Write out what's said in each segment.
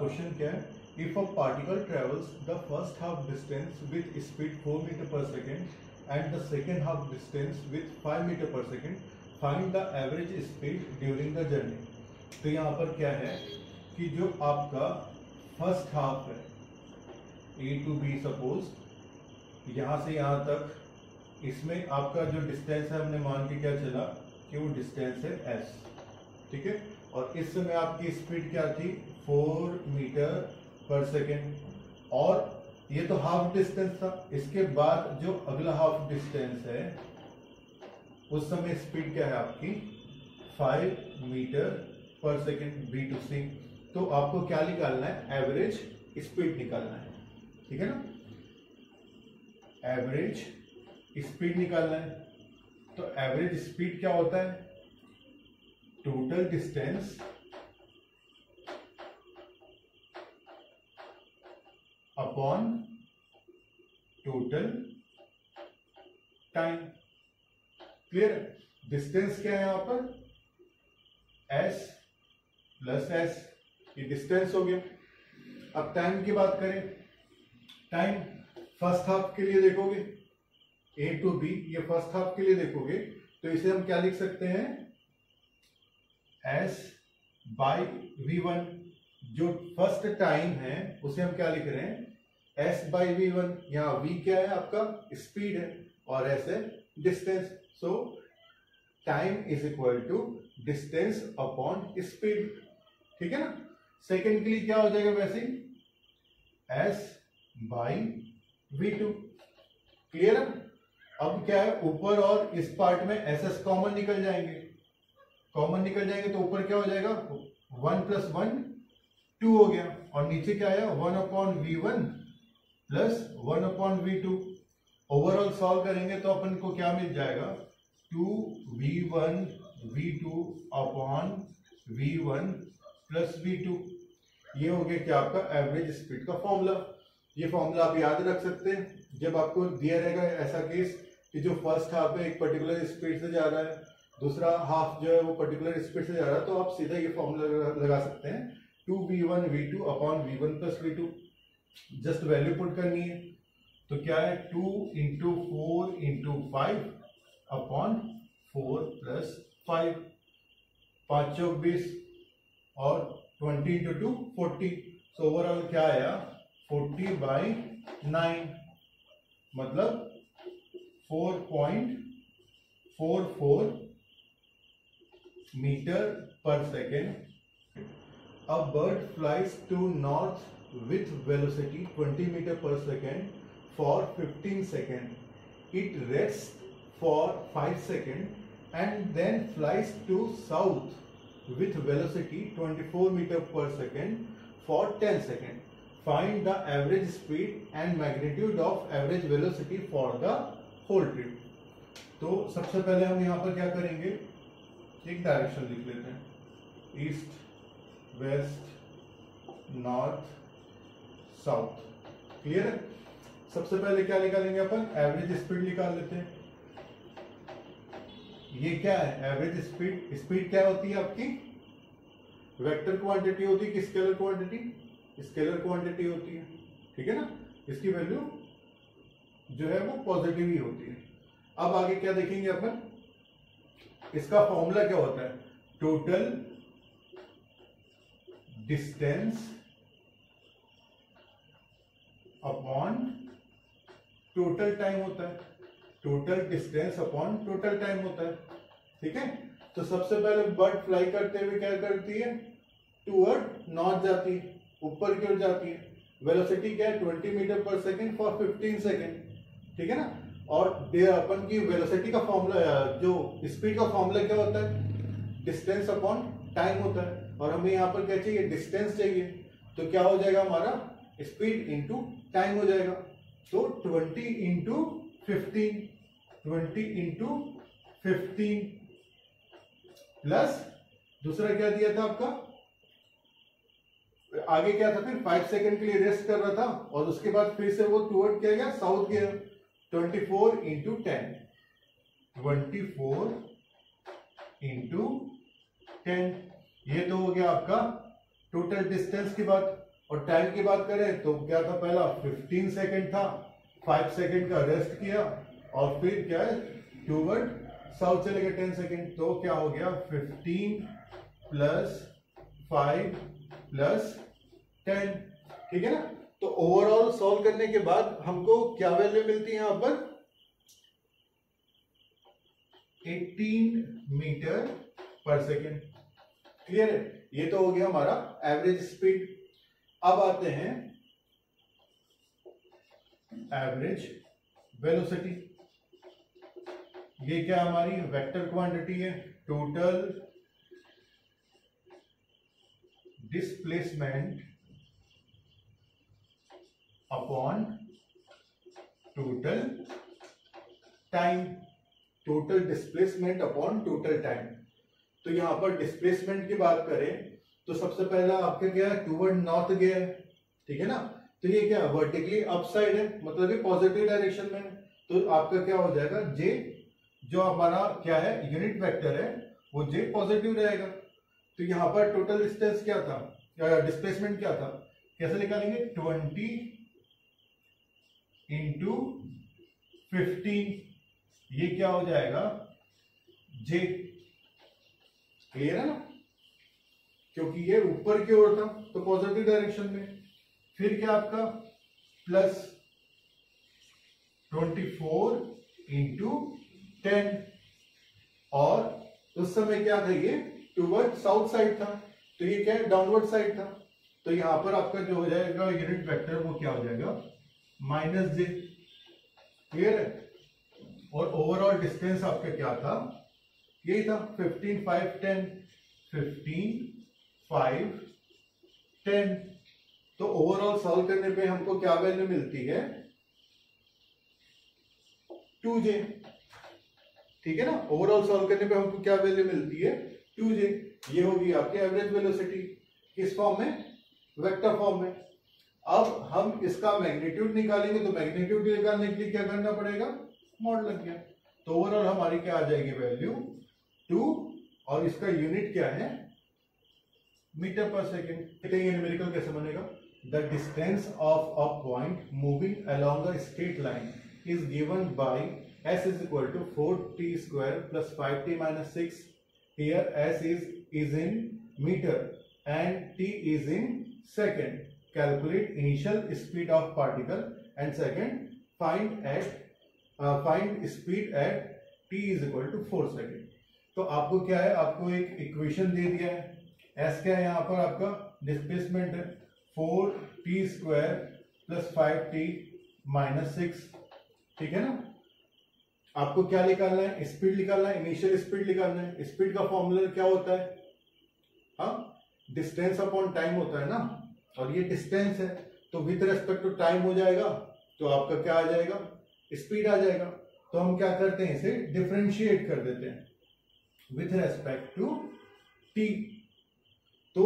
Question क्या है, if a particle travels the first half distance with speed 4 metre per second and the second half distance with 5 metre per second, find the average speed during the journey. तो यहाँ पर क्या है कि जो आपका फर्स्ट हाफ है ए to be, suppose यहाँ से यहाँ तक, इसमें आपका जो डिस्टेंस है हमने मान के क्या चला कि वो डिस्टेंस है एस, ठीक है। और इस समय आपकी स्पीड क्या थी 4 मीटर पर सेकेंड, और ये तो हाफ डिस्टेंस था। इसके बाद जो अगला हाफ डिस्टेंस है उस समय स्पीड क्या है आपकी 5 metre per second B to सी। तो आपको क्या निकालना है, एवरेज स्पीड निकालना है, ठीक है ना, एवरेज स्पीड निकालना है। तो एवरेज स्पीड क्या होता है, total distance upon total time. Clear है, डिस्टेंस क्या है यहां पर s प्लस s, ये डिस्टेंस हो गया। अब टाइम की बात करें, टाइम फर्स्ट हाफ के लिए देखोगे ए टू बी, ये फर्स्ट हाफ के लिए देखोगे तो इसे हम क्या लिख सकते हैं, s बाई v1। जो फर्स्ट टाइम है उसे हम क्या लिख रहे हैं, s बाई v1। यहाँ v क्या है आपका स्पीड है और s है distance. So time is equal to distance upon speed, ठीक है ना। सेकेंड के लिए क्या हो जाएगा वैसे, s बाई v2। क्लियर है। अब क्या है, ऊपर और इस पार्ट में ss कॉमन निकल जाएंगे, कॉमन निकल जाएंगे तो ऊपर क्या हो जाएगा 1 प्लस 1 2 हो गया, और नीचे क्या आया 1 upon v1 plus 1 upon v2। Overall solve करेंगे तो अपन को क्या मिल जाएगा, 2v1 v2 upon v1 plus v2। ये हो गया क्या आपका एवरेज स्पीड का फॉर्मूला। ये फॉर्मूला आप याद रख सकते हैं जब आपको दिया रहेगा ऐसा केस कि जो फर्स्ट हाफ है एक पर्टिकुलर स्पीड से जा रहा है, दूसरा हाफ जो है वो पर्टिकुलर स्पीड से जा रहा है, तो आप सीधा ये फॉर्मूला लगा सकते हैं 2v1 v2 upon v1 plus v2। Just value put करनी है, तो क्या है 2 इंटू 4 इंटू 5 अपॉन 4 प्लस 5, 5 चौक 20 और 20 इंटू 2 40। सो ओवरऑल क्या आया 40 बाई 9, मतलब 4.44 metre per second. A bird flies to north with velocity 20 meter per second for 15 seconds. It rests for 5 seconds and then flies to south with velocity 24 meter per second for 10 seconds. Find the average speed and magnitude of average velocity for the whole trip. तो सबसे पहले हम यहाँ पर क्या करेंगे, एक direction लिख लेते हैं, east west north south. Clear है। सबसे पहले क्या निकालेंगे अपन, एवरेज स्पीड निकाल लेते हैं। ये क्या है एवरेज स्पीड, स्पीड क्या होती है आपकी, वेक्टर क्वांटिटी होती है कि स्केलर क्वांटिटी, स्केलर क्वांटिटी होती है, ठीक है ना। इसकी वैल्यू जो है वो पॉजिटिव ही होती है। अब आगे क्या देखेंगे अपन, इसका फॉर्मूला क्या होता है, total distance upon total time होता है, total distance upon total time होता है, ठीक है। तो सबसे पहले बर्ड फ्लाई करते हुए क्या करती है, टूवर्ड नॉर्थ जाती है, ऊपर की ओर जाती है। वेलोसिटी क्या है 20 metre per second for 15 second, ठीक है ना। और अपन की वेलोसिटी का फॉर्मूला, जो स्पीड का फॉर्मूला क्या होता है, डिस्टेंस अपॉन टाइम होता है, और हमें यहाँ पर क्या चाहिए, डिस्टेंस चाहिए। तो क्या हो जाएगा हमारा, स्पीड इंटू टाइम हो जाएगा। तो 20 इंटू 15, 20 इंटू 15 प्लस दूसरा क्या दिया था आपका, आगे क्या था फिर 5 सेकंड के लिए रेस्ट कर रहा था, और उसके बाद फिर से वो टूवर्ड क्या गया, साउथ गया। 24 इंटू 10, 24 इंटू 10, ये तो हो गया आपका टोटल डिस्टेंस की बात। और टाइम की बात करें तो क्या था, पहला 15 सेकेंड था, 5 सेकेंड का रेस्ट किया और फिर क्या है टूवर्ड साउथ चले गए 10 सेकेंड। तो क्या हो गया 15 प्लस 5 प्लस 10, ठीक है ना। तो ओवरऑल सॉल्व करने के बाद हमको क्या वैल्यू मिलती है यहां पर 18 मीटर पर सेकेंड। क्लियर है, ये तो हो गया हमारा एवरेज स्पीड। अब आते हैं एवरेज वेलोसिटी। ये क्या हमारी वेक्टर क्वांटिटी है, total displacement upon total time, total displacement upon total time. तो यहां पर डिस्प्लेसमेंट की बात करें तो सबसे पहला आपका क्या है टूवर्ड नॉर्थ गया है, ठीक है ना। तो ये क्या वर्टिकली अपसाइड है, मतलब ये पॉजिटिव डायरेक्शन में है। तो आपका क्या हो जाएगा जे, जो हमारा क्या है यूनिट वेक्टर है वो जे पॉजिटिव रहेगा। तो यहां पर टोटल डिस्टेंस क्या था, डिस्प्लेसमेंट क्या था, कैसे निकालेंगे 20 इंटू 15, ये क्या हो जाएगा जे। क्लियर है ना, क्योंकि ये ऊपर की ओर था तो पॉजिटिव डायरेक्शन में। फिर क्या आपका प्लस 24 इंटू 10, और उस समय क्या था ये टूवर्ड साउथ साइड था, तो ये क्या है डाउनवर्ड साइड था। तो यहां पर आपका जो हो जाएगा यूनिट वेक्टर वो क्या हो जाएगा माइनस जे। क्लियर है, और ओवरऑल डिस्टेंस आपका क्या था, यही था 15 5 10, 15 5 10। तो ओवरऑल सॉल्व करने पे हमको क्या वैल्यू मिलती है 2j, ठीक है ना। ओवरऑल सॉल्व करने पे हमको क्या वैल्यू मिलती है 2j। ये होगी आपकी एवरेज वेलोसिटी, किस फॉर्म में, वेक्टर फॉर्म में। अब हम इसका मैग्नीट्यूड निकालेंगे, तो मैग्नीट्यूड निकालने के लिए क्या करना पड़ेगा, मॉड लग गया। तो ओवरऑल हमारी क्या आ जाएगी वैल्यू 2, और इसका यूनिट क्या है मीटर पर सेकेंड। देखते हैं न्यूमेरिकल कैसे बनेगा। The distance of a point moving along a straight line is given by s is equal to 4t square plus 5t minus 6. Here s is in meter and t is in second. Calculate initial speed of particle and second find speed at t is equal to 4 second. तो आपको क्या है, आपको एक equation दे दिया है, s क्या है यहाँ पर आपका डिस्प्लेसमेंट है 4t square plus 5t minus 6, ठीक है ना। आपको क्या निकालना है, स्पीड निकालना है, इनिशियल स्पीड निकालना है। स्पीड का फॉर्मूला क्या होता है, हाँ डिस्टेंस अपॉन टाइम होता है ना, और ये डिस्टेंस है तो विथ रेस्पेक्ट टू टाइम हो जाएगा, तो आपका क्या आ जाएगा स्पीड आ जाएगा। तो हम क्या करते हैं इसे डिफरेंशिएट कर देते हैं विथ रेस्पेक्ट टू टी। तो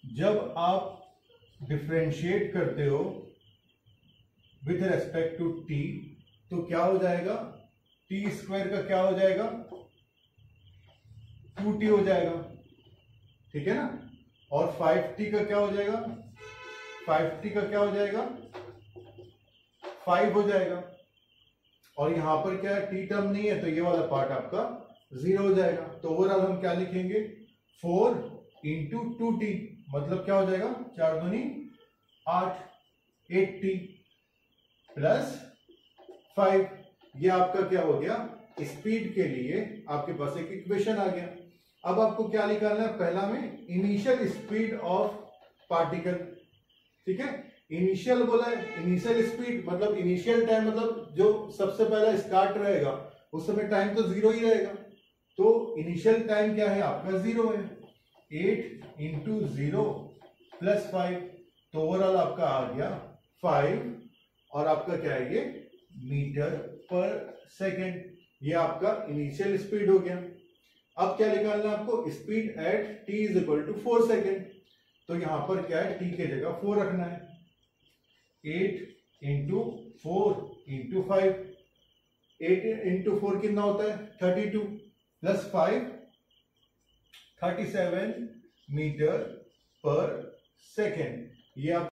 जब आप डिफरेंशिएट करते हो विथ रेस्पेक्ट टू टी तो क्या हो जाएगा टी स्क्वायर का क्या हो जाएगा 2t हो जाएगा, ठीक है ना। और 5t का क्या हो जाएगा 5t का क्या हो जाएगा 5 हो जाएगा। और यहां पर क्या है टी टर्म नहीं है तो ये वाला पार्ट आपका 0 हो जाएगा। तो ओवरऑल हम क्या लिखेंगे 4 इंटू 2t, मतलब क्या हो जाएगा 4 दूनी 8, 8t प्लस 5। ये आपका क्या हो गया स्पीड के लिए आपके पास एक इक्वेशन आ गया। अब आपको क्या निकालना है, पहला में इनिशियल स्पीड ऑफ पार्टिकल, ठीक है। इनिशियल बोला है, इनिशियल स्पीड मतलब इनिशियल टाइम, मतलब जो सबसे पहला स्टार्ट रहेगा उस समय टाइम तो 0 ही रहेगा। तो इनिशियल टाइम क्या है आपका 0 है, 8 इंटू 0 प्लस 5, तो ओवरऑल आपका आ गया 5, और आपका क्या है ये मीटर पर सेकेंड। ये आपका इनिशियल स्पीड हो गया। अब क्या निकालना है आपको, speed at t is equal to 4 second. तो यहां पर क्या है t के जगह 4 रखना है, 8 इंटू 4 इंटू 5, 8 इंटू 4 कितना होता है 32 प्लस 5 37 मीटर पर सेकेंड। ये आप